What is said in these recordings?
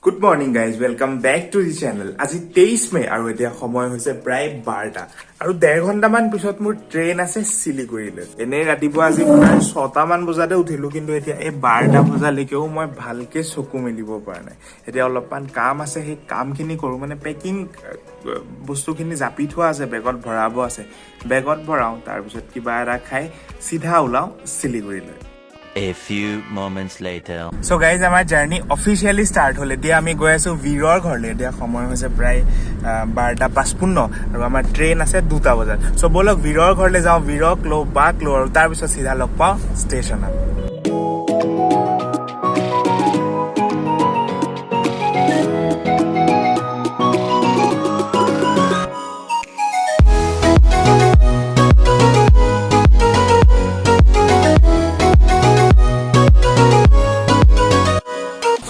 Good morning guys, welcome back to the channel. আজি 23 মে আৰু এতিয়া সময় হৈছে প্ৰায় 12টা আৰু 1.5 ঘণ্টামান পিছত মোৰ ট্ৰেইন আছে শিলিগুৰিলৈ। এনে ৰাতিপুৱা আজি প্ৰায় 6টা মান বজাতে উঠিলো কিন্তু এতিয়া এই 12টা বজালৈকেও মই ভালকে চকু মেলিব পৰা নাই। এতিয়া অলপমান কাম আছে, সেই কামখিনি কৰো মানে পেকিং বস্তুখিনি জাপি থোৱা আছে, বেগত ভৰাব আছে। বেগত ভৰাও, তাৰ পিছত কিবা এটা খাই সিধা ওলাও শিলিগুৰিলৈ। A few moments later. So guys, our journey officially start hole. Etia ami goi asu Viror ghorle. Etia samoy hoise pray 12:55 aru amar train ase 2টা bajat. So bolok Viror ghorle jao, Viror klo aru tar bisot sidha log pao station at.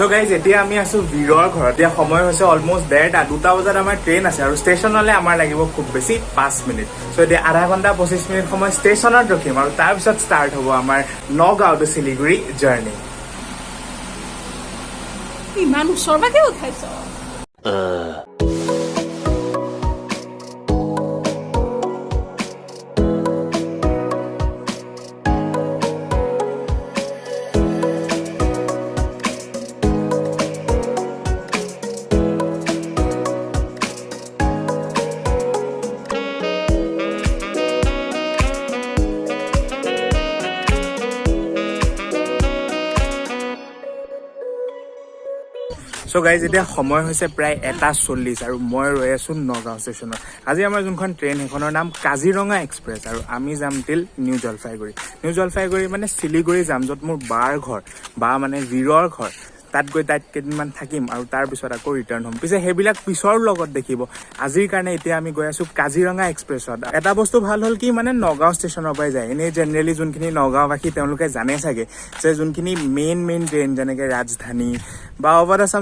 So guys, এতিয়া আমি আছো ভিৰৰ ঘৰত। এতিয়া সময় হৈছে almost 1:30, 2টা বজাত আমাৰ ট্ৰেইন আছে আৰু ষ্টেচনলৈ আমাৰ লাগিব খুব বেছি 5 মিনিট। সো এতিয়া আধা ঘণ্টা 25 মিনিট সময় ষ্টেচনত ৰখিম আৰু তাৰ পিছত ষ্টাৰ্ট হ'ব আমাৰ নগাঁও টু শিলিগুৰি জাৰ্নি। ইমান ওচৰলৈকে উঠাইছ? So guys, এতিয়া সময় হৈছে প্ৰায় 1:40 আৰু মই ৰৈ আছো নগাঁও ষ্টেচনত। আজি আমাৰ যোনখন ট্ৰেইন সেইখনৰ নাম কাজিৰঙা এক্সপ্ৰেছ আৰু আমি যাম টিল নিউ জলপাইগুৰি। নিউ জলপাইগুৰি মানে শিলিগুৰি যাম, য'ত মোৰ বাৰ ঘৰ বা মানে ভিৰৰ ঘৰ। তাত গৈ তাত কেইদিনমান থাকিম আৰু তাৰ পিছত আকৌ ৰিটাৰ্ণ হ'ম। পিছে সেইবিলাক পিছৰ লগত দেখিব। আজিৰ কাৰণে এতিয়া আমি গৈ আছো কাজিৰঙা এক্সপ্ৰেছত। এটা বস্তু ভাল হ'ল কি মানে নগাঁও ষ্টেচনৰ পৰাই যায়। এনেই জেনেৰেলি যোনখিনি নগাঁওবাসী তেওঁলোকে জানে চাগে যে যোনখিনি মেইন ট্ৰেইন যেনেকৈ ৰাজধানী বা অৱধ আছাম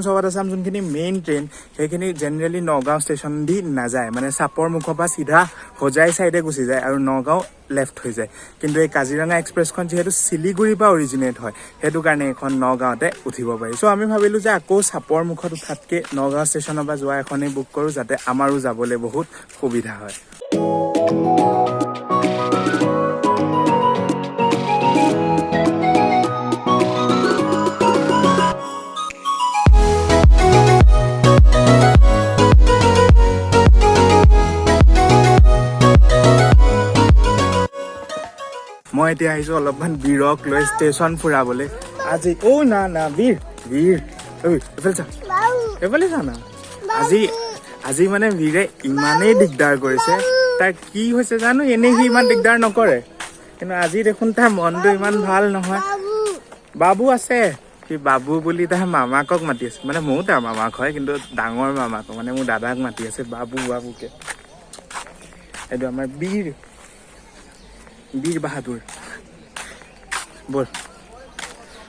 যোনখিনি মেইন ট্ৰেইন সেইখিনি জেনেৰেলি নগাঁও ষ্টেচন দি নাযায়, মানে চাপৰ মুখৰ পৰা চিধা হোজাই চাইডে গুচি যায় আৰু নগাঁও লেফ্ট হৈ যায়। কিন্তু এই কাজিৰঙা এক্সপ্ৰেছখন যিহেতু শিলিগুৰিৰ পৰা অৰিজিনেট হয়, সেইটো কাৰণে এখন নগাঁৱতে উঠিব পাৰি। চ' আমি ভাবিলোঁ যে আকৌ চাপৰ মুখত উঠাতকৈ নগাঁও ষ্টেচনৰ পৰা যোৱা এখনেই বুক কৰোঁ, যাতে আমাৰো যাবলৈ বহুত সুবিধা হয়। মই এতিয়া আহিছো অলপমান বীৰক লৈ ষ্টেচন ফুৰাবলৈ। আজি না বীৰ এইফালে চা না। আজি মানে বীৰে ইমানেই দিগদাৰ কৰিছে, তাৰ কি হৈছে জানো। এনেই সি ইমান দিগদাৰ নকৰে, কিন্তু আজি দেখোন তাৰ মনটো ইমান ভাল নহয়। বাবু আছে, সি বাবু বুলি তাৰ মামাকক মাতি আছে। মানে ময়ো তাৰ মামাক হয়, কিন্তু ডাঙৰ মামাক মানে মোৰ দাদাক মাতি আছে বাবুকে। এইটো আমাৰ বীৰ বাহাদুৰ। বল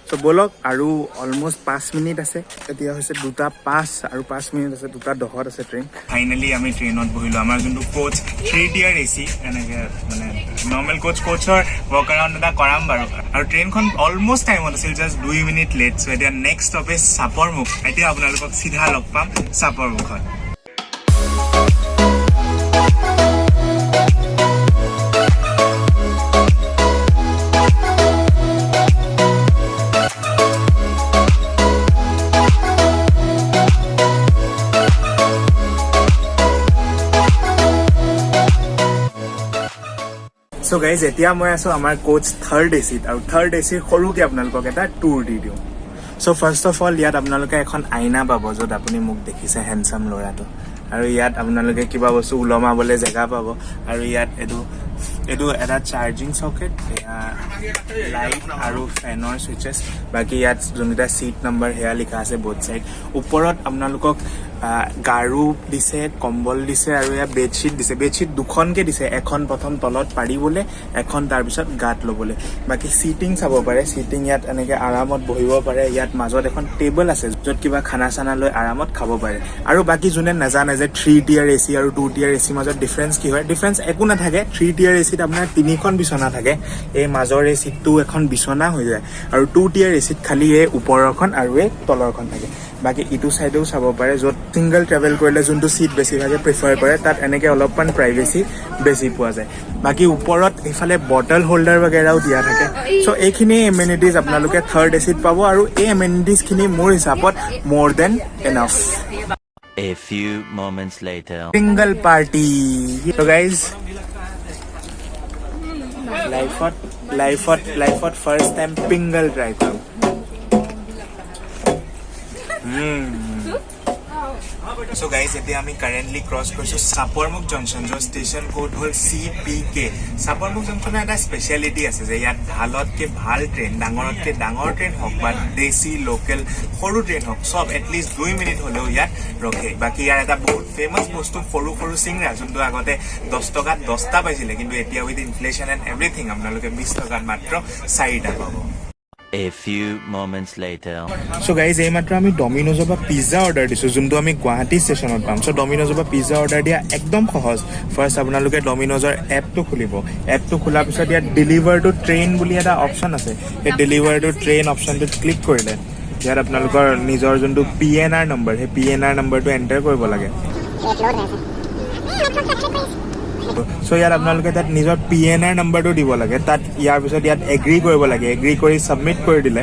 চ' বলক, আৰু অলমষ্ট 5 মিনিট আছে। এতিয়া হৈছে 2:05 আৰু 5 মিনিট আছে, 2:10 আছে ট্ৰেইন। ফাইনেলি আমি ট্ৰেইনত বহিলো। আমাৰ যোনটো কোচ 3 tier AC, এনেকে মানে নৰ্মেল কোচৰ ৱৰ্ক এৰাউণ্ড এটা কৰাম বাৰু। আৰু ট্ৰেইনখন অলমষ্ট টাইমত আছিল, জাষ্ট 2 মিনিট লেট। চ' এতিয়া নেক্সট ষ্টপেজ চাপৰ মুখ। এতিয়া আপোনালোকক চিধা লগ পাম চাপৰ মুখত। So guys, এতিয়া মই আছো আমাৰ কোচ 3rd ACত আৰু 3rd ACৰ সৰুকে আপোনালোকক এটা টুৰ দি দিওঁ। চ' ফাৰ্ষ্ট অফ অল ইয়াত আপোনালোকে এখন আইনা পাব, য'ত আপুনি মোক দেখিছে হেণ্ডচাম ল'ৰাটো। আৰু ইয়াত আপোনালোকে কিবা বস্তু ওলমাবলৈ জেগা পাব। আৰু ইয়াত এইটো এটা চাৰ্জিং চকেট, লাইট আৰু ফেনৰ চুইচেছ। বাকী ইয়াত যোনকেইটা চিট নম্বৰ সেয়া লিখা আছে বোথ চাইড। ওপৰত আপোনালোকক গাৰু দিছে, কম্বল দিছে আৰু ইয়াত বেডশ্বীট দিছে। বেডশ্বীট 2খনকে দিছে, এখন প্ৰথম তলত পাৰিবলৈ, এখন তাৰপিছত গাত ল'বলৈ। বাকী চিটিং চাব পাৰে, চিটিং ইয়াত এনেকৈ আৰামত বহিব পাৰে। ইয়াত মাজত এখন টেবল আছে, য'ত কিবা খানা চানা লৈ আৰামত খাব পাৰে। আৰু বাকী যোনে নাজানে যে 3 tier AC আৰু 2 tier AC মাজত ডিফাৰেঞ্চ কি হয়, ডিফাৰেঞ্চ একো নাথাকে। 3 tier ACত আপোনাৰ 3খন বিচনা থাকে, এই মাজৰ এচিটো এখন বিচনা হৈ যায়। আৰু 2 tier ACত খালি এই ওপৰৰখন আৰু এই তলৰখন থাকে। বাকি ইটো সাইডেও চাব পাৰে য'ত সিঙ্গল ট্ৰেভেল কৰিলে যোনটো সিট বেছিভাগে প্ৰিফাৰ কৰে তাত এনেকে অলপমান প্ৰাইভেচি বেছি পোৱা যায় বাকি ওপৰত ইফালে বটল হোল্ডাৰ वगैरहও দিয়া থাকে সো এইখিনি এমেনিটিজ আপোনালোকে থাৰ্ড এচিত পাব আৰু এই এমেনিটিজ খিনি মোৰ হিচাপত মোৰ than enough A few moments later. Single party. So guys, life at first time pingle try karo. So guys, এতিয়া আমি কারেন্টলি ক্রস কৰিছো সাপৰমুখ জংশন যৰ স্টেশন কোড হল CPK সাপৰমুখ জংশনৰ এটা স্পেশালিটি আছে যে ইয়াত ভালতকে ভাল ট্ৰেইন ডাঙৰতকে ডাঙৰ ট্ৰেইন হওক বা দেশী লোকেল সৰু ট্ৰেইন হওক সব এটলিষ্ট 2 মিনিট হলেও ইয়াত ৰখে বাকি ইয়াৰ এটা বহুত ফেমাস বস্তু সৰু সৰু সিংৰা যোনটো আগতে 10 টকাত 10টা পাইছিলে কিন্তু এতিয়া উইথ ইনফ্লেশন এন্ড এভৰিথিং আপোনালোকে 20 টকাত মাত্ৰ 4টা পাব A few moments later. So guys, এই মাত্ৰ আমি ডমিনোজৰ পৰা পিজ্জা অৰ্ডাৰ দিছো যোনটো আমি গুৱাহাটী ষ্টেচনত পাম সো ডমিনোজৰ পৰা পিজ্জা অৰ্ডাৰ দিয়া একদম সহজ ফাৰ্স্ট আপোনালোকে ডমিনোজৰ এপটো খুলিব এপটো খোলাৰ পিছত ইয়াত ডেলিভাৰ টু ট্ৰেইন বুলি এটা অপচন আছে এই ডেলিভাৰ টু ট্ৰেইন অপচনটোত ক্লিক কৰিলে ইয়াত আপোনালোকৰ নিজৰ যোনটো PNR নম্বৰ সেই PNR নম্বৰটো এন্টাৰ কৰিব লাগে সো ইয়াত আপোনালোকে তাত নিজৰ PNR নম্বৰটো দিব লাগে তাত ইয়াৰ পিছত ইয়াত এগ্ৰি কৰিব লাগে এগ্ৰি কৰি সাবমিট কৰি দিলে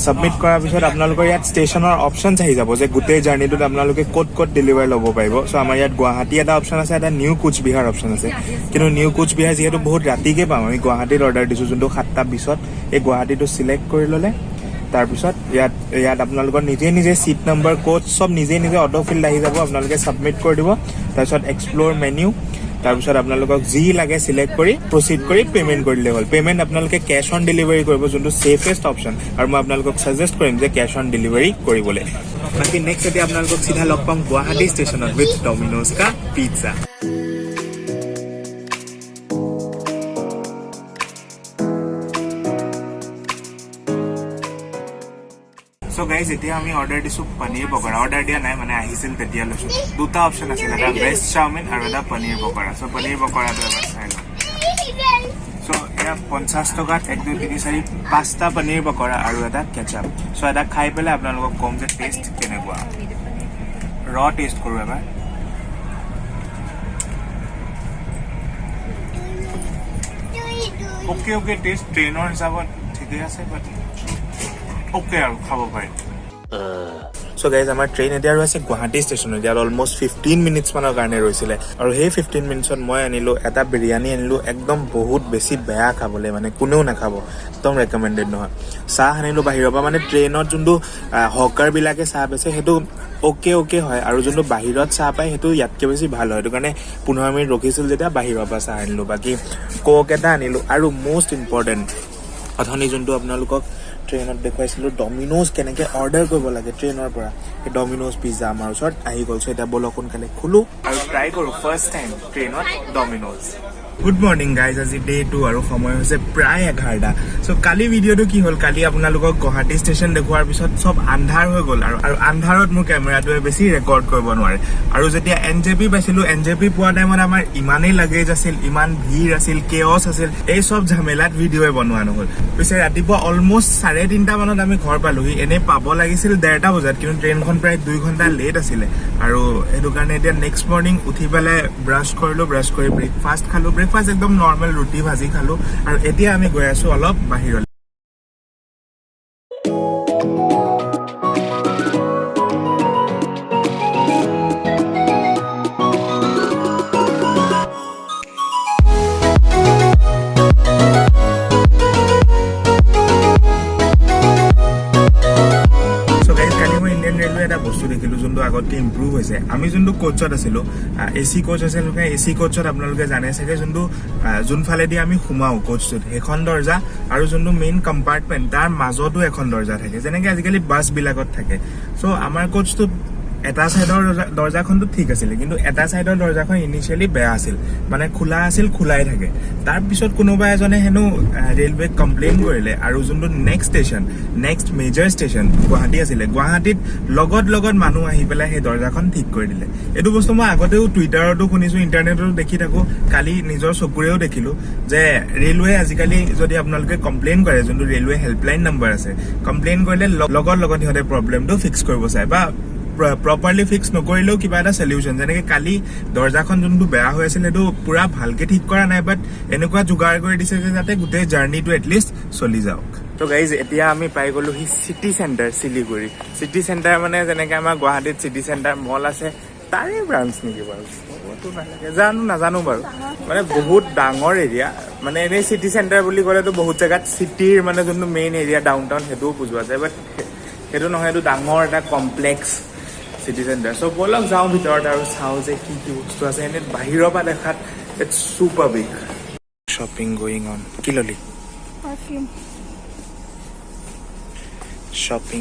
সাবমিট কৰাৰ পিছত আপোনালোকৰ ইয়াত ষ্টেচনৰ অপচনছ আহি যাব যে গোটেই জাৰ্নিটোত আপোনালোকে ক'ত ডেলিভাৰ ল'ব পাৰিব সো আমাৰ ইয়াত গুৱাহাটী এটা অপচন আছে এটা নিউ কোচবিহাৰ অপচন আছে কিন্তু নিউ কোচবিহাৰ যিহেতু বহুত ৰাতিকে পাম আমি গুৱাহাটীত অৰ্ডাৰ দিছো যোনটো 7টা 20ত এই গুৱাহাটীটো সিলেক্ট কৰি ল'লে তাৰপিছত ইয়াত আপোনালোকৰ নিজে সিট নম্বৰ কোড সব নিজে অটো ফিল্ড আহি যাব আপোনালোকে সাবমিট কৰি দিব তাৰপিছত এক্সপ্লোৰ মেনু তাৰপিছত আপোনালোকক যি লাগে সিলেক্ট কৰি প্ৰসিড কৰি পেমেন্ট কৰিলে হ'ল পেমেন্ট আপোনালোকে ক্যাশ অন ডেলিভাৰী কৰিব যোনটো সেফেষ্ট অপচন আৰু মই আপোনালোকক সাজেষ্ট কৰিম যে ক্যাশ অন ডেলিভাৰী কৰিবলৈ বাকি নেক্সট এতিয়া আপোনালোকক সিধা লগ পাম গুৱাহাটী ষ্টেচনত উইথ ডমিনোজ কা পিজ্জা So guys, এতিয়া আমি অৰ্ডাৰ দিছো পনীৰ পকৰা অৰ্ডাৰ দিয়া নাই মানে আহিছিল তেতিয়া লৈছো দুটা অপচন আছিল এটা ভেজ চাওমিন আৰু এটা পনীৰ পকৰা সো পনীৰ পকৰাটো এবাৰ চাই লওঁ সো এয়া 50 টকাত 1 2 3 4 5টা পনীৰ পকৰা আৰু এটা কেচাপ সো এটা খাই পেলাই আপোনালোকক কম যে টেষ্ট কেনেকুৱা ৰ টেষ্ট কৰো এবাৰ ওকে টেষ্ট ট্ৰেইনৰ হিচাপত ঠিকে আছে বাট ওকে আৰু খাব পাৰি সো গাইজ আমাৰ ট্ৰেইন এতিয়া ৰৈছে গুৱাহাটী ষ্টেচনত ইয়াত অলমোষ্ট 15 মিনিটছ মানৰ কাৰণে ৰৈছিলে আৰু সেই 15 মিনিটছত মই আনিলো এটা বিৰিয়ানী আনিলো একদম বহুত বেছি বেয়া খাবলৈ মানে কোনেও নাখাব একদম ৰেকমেণ্ডেড নহয় চাহ আনিলো বাহিৰৰ পৰা মানে ট্ৰেইনত যোনটো হকাৰ বিলাকে চাহ বেছে সেইটো ওকে হয় আৰু যোনটো বাহিৰত চাহ পায় সেইটো ইয়াতকে বেছি ভাল হয় সেইটো কাৰণে 15 মিনিট ৰখিছিল যেতিয়া বাহিৰৰ পৰা চাহ আনিলো বাকি কোক এটা আনিলো আৰু মোষ্ট ইম্পৰ্টেণ্ট অথনি যোনটো আপোনালোকক ট্ৰেইনত দেখুৱাইছিলো ডমিনোজ কেনেকে অৰ্ডাৰ কৰিব লাগে ট্ৰেইনৰ পৰা এই ডমিনোজ পিজ্জা আমাৰ ওচৰত আহি গ'ল সো এটা বল সোনকালে খুলো আৰু ট্ৰাই কৰো ফাৰ্ষ্ট টাইম ট্ৰেইনত ডমিনোজ গুড মৰ্নিং গাইজ আজি ডে 2 আৰু সময় হৈছে প্ৰায় 11টা সো কালি ভিডিঅ'টো কি হ'ল কালি আপোনালোকক গুৱাহাটী ষ্টেচন দেখুৱাৰ পিছত সব আন্ধাৰ হৈ গ'ল আৰু আন্ধাৰত মোৰ কেমেৰাটোৱে বেছি ৰেকৰ্ড কৰিব নোৱাৰে আৰু যেতিয়া এনজেপি পাইছিলো এনজেপি পোৱা টাইমত আমাৰ ইমানেই লাগেজ আছিল ইমান ভিৰ আছিল কেঅছ আছিল এই সব ঝামেলাত ভিডিঅ'য়ে বনোৱা নহ'ল পিছে ৰাতিপুৱা অলমোষ্ট 3:30 মানত আমি ঘৰ পালোহি এনে পাব লাগিছিল 1:30 বজাত কিন্তু ট্ৰেইনখন প্ৰায় 2 ঘণ্টা লেট আছিলে আৰু সেইটো কাৰণে এতিয়া নেক্সট মৰ্নিং উঠি পেলাই ব্ৰাছ কৰি ব্ৰেকফাষ্ট খালো ব্ৰেকফাষ্ট একদম নৰ্মেল ৰুটি ভাজি খালো আৰু এতিয়া আমি গৈ আছো অলপ বাহিৰলৈ বস্তু দেখিলো যোনটো আগতকে ইম্প্ৰুভ হৈছে আমি যোনটো কোচত আছিলো এসি কোচ আছিল এসি কোচত আপোনালোকে জানে চাগে যোনফালেদি আমি সোমাও কোচটোত এখন দৰ্জা আৰু যোনটো মেইন কম্পাৰ্টমেণ্ট তাৰ মাজতো এখন দৰ্জা থাকে যেনেকে আজিকালি বাছ বিলাকত থাকে সো আমাৰ কোচটো এটা সাইডৰ দৰ্জাখনটো ঠিক আছিল কিন্তু এটা সাইডৰ দৰ্জাখন ইনিশিয়ালি বেয়া আছিল মানে খোলা আছিল খোলাই থাকে তাৰ পিছত কোনোবা এজনে হেনো ৰেলৱে কমপ্লেইন কৰিলে আৰু যোনটো নেক্সট মেজৰ ষ্টেচন গুৱাহাটী আছিলে গুৱাহাটীত লগত মানুহ আহি পেলাই সেই দৰ্জাখন ঠিক কৰি দিলে এইটো বস্তু মই আগতেও টুইটাৰতো শুনিছো ইণ্টাৰনেটতো দেখি থাকো কালি নিজৰ চকুৰেও দেখিলো যে ৰেলৱে আজিকালি যদি আপোনালোকে কমপ্লেইন কৰে যোনটো ৰেলৱে হেল্পলাইন নম্বৰ আছে কমপ্লেইন কৰিলে লগত সিহঁতে প্ৰব্লেমটো ফিক্স কৰিব চায় বা প্ৰপাৰলি ফিক্স নকৰিলেও কিবা এটা সলিউশন যেনেকে কালি দৰ্জাখন যোনটো বেয়া হৈ আছিল সেইটো পুৰা ভালকে ঠিক কৰা নাই বাট এনেকুৱা যোগাৰ কৰি দিছে যে যাতে গোটেই জাৰ্নিটো এটলিষ্ট চলি যাওক তো গাইজ এতিয়া আমি পাই গলো সি city centre Siliguri city centre মানে যেনেকে আমাৰ গুৱাহাটীত চিটি চেণ্টাৰ মল আছে তাৰে ব্ৰাঞ্চ নেকি বাৰু নাজানো বাৰু মানে বহুত ডাঙৰ এৰিয়া মানে এনেই চিটি চেণ্টাৰ বুলি ক'লেতো বহুত জেগাত চিটিৰ মানে যোনটো মেইন এৰিয়া ডাউন টাউন সেইটোও বুজোৱা যায় বাট সেইটো নহয় এইটো ডাঙৰ এটা কমপ্লেক্স চিটি চেণ্টাৰ চ' ব'লক যাওঁ ভিতৰত আৰু চাওঁ যে কি বস্তু আছে এনে বাহিৰৰ পৰা দেখাত it's super big shopping going on কি ললি পাৰফিউম শ্বপিং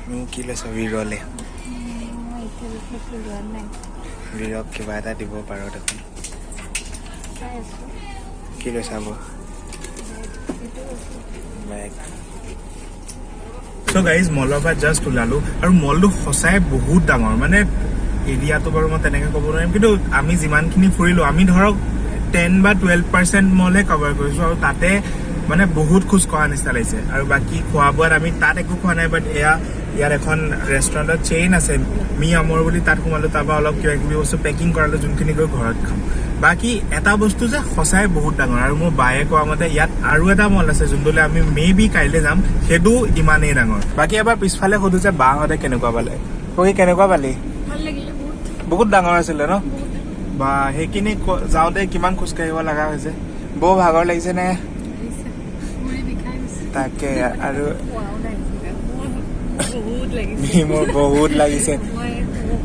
মোক কি লৈছ বিৰলে বিৰক কিবা এটা দিব পাৰো দেখোন কি লৈ চাব বেগ চ' গাইজ মলৰ পৰা জাষ্ট ওলালো আৰু মলটো সঁচাই বহুত ডাঙৰ মানে এৰিয়াটো বাৰু মই তেনেকে ক'ব নোৱাৰিম কিন্তু আমি যিমানখিনি ফুৰিলো আমি ধৰক 10 বা 12% মলহে কভাৰ কৰিছো আৰু তাতে মানে বহুত খোজ কঢ়া নিচিনা লাগিছে আৰু বাকী খোৱা বোৱাত আমি তাত একো খোৱা নাই বাট ইয়াৰ এখন ৰেষ্টুৰেণ্টত চেইন আছে মি আমৰ বুলি তাত সোমালো তাৰপৰা অলপ কিবা কিবি বস্তু পেকিং কৰালো যোনখিনি গৈ ঘৰত খাম বাকী এটা বস্তু যে সঁচাই বহুত ডাঙৰ আৰু মোৰ বায়ে কোৱা মতে ইয়াত আৰু এটা মল আছে যোনটোলৈ আমি মে বি কাইলৈ যাম সেইটো ইমানেই ডাঙৰ বাকী এবাৰ পিছফালে সোধো যে বাহঁতে কেনেকুৱা পালে তই কেনেকুৱা পালি ভাল লাগিলে বহুত ডাঙৰ আছিলে ন বা সেইখিনি যাওঁতে কিমান খোজকাঢ়িব লগা হৈছে বহু ভাগৰ লাগিছে নে তাকে আৰু মোৰ বহুত লাগিছে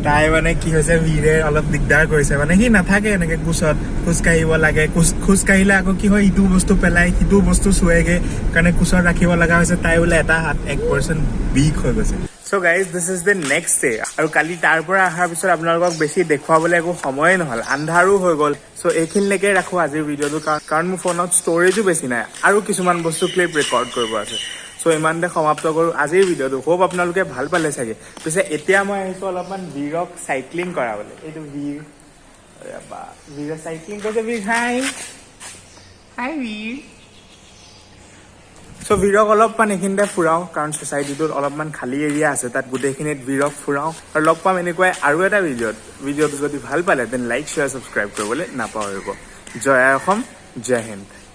তাই মানে কি হৈছে ভিৰে অলপ দিগদাৰ কৰিছে মানে সি নাথাকে এনেকে কোচত খোজকাঢ়িব লাগে খোজকাঢ়িলে আকৌ কি হয় ইটো বস্তু পেলাই সিটো বস্তু চুৱেগে কাৰণে কোচত ৰাখিব লগা হৈছে তাই বোলে এটা হাত 1% বিষ হৈ গৈছে So guys, this is the next day. আৰু কালি তাৰ পৰা অহাৰ পিছত আপোনালোকক বেছি দেখুৱাবলৈ একো সময়ে নহল আন্ধাৰো হৈ গ'ল চ' এইখিনিলৈকে ৰাখো আজিৰ ভিডিঅ'টো কাৰণ মোৰ ফোনত ষ্ট'ৰেজো বেছি নাই আৰু কিছুমান বস্তু ক্লিপ ৰেকৰ্ড কৰিব আছে চ' ইমানতে সমাপ্ত কৰোঁ আজিৰ ভিডিঅ'টো হোপ আপোনালোকে ভাল পালে চাগে পিছে এতিয়া মই আহিছোঁ অলপমান বীৰক চাইক্লিং কৰাবলৈ এইটো বীৰে চাইক্লিং কৰিছে বীৰ হাই বীৰ চ' বীৰক অলপমান এইখিনিতে ফুৰাওঁ কাৰণ ছ'চাইটিটোত অলপমান খালী এৰিয়া আছে তাত গোটেইখিনিত বীৰক ফুৰাওঁ আৰু লগ পাম এনেকুৱাই আৰু এটা ভিডিঅ'টো যদি ভাল পালে দেন লাইক শ্বেয়াৰ ছাবস্ক্ৰাইব কৰিবলৈ নাপাহৰিব জয় অসম জয় হিন্দ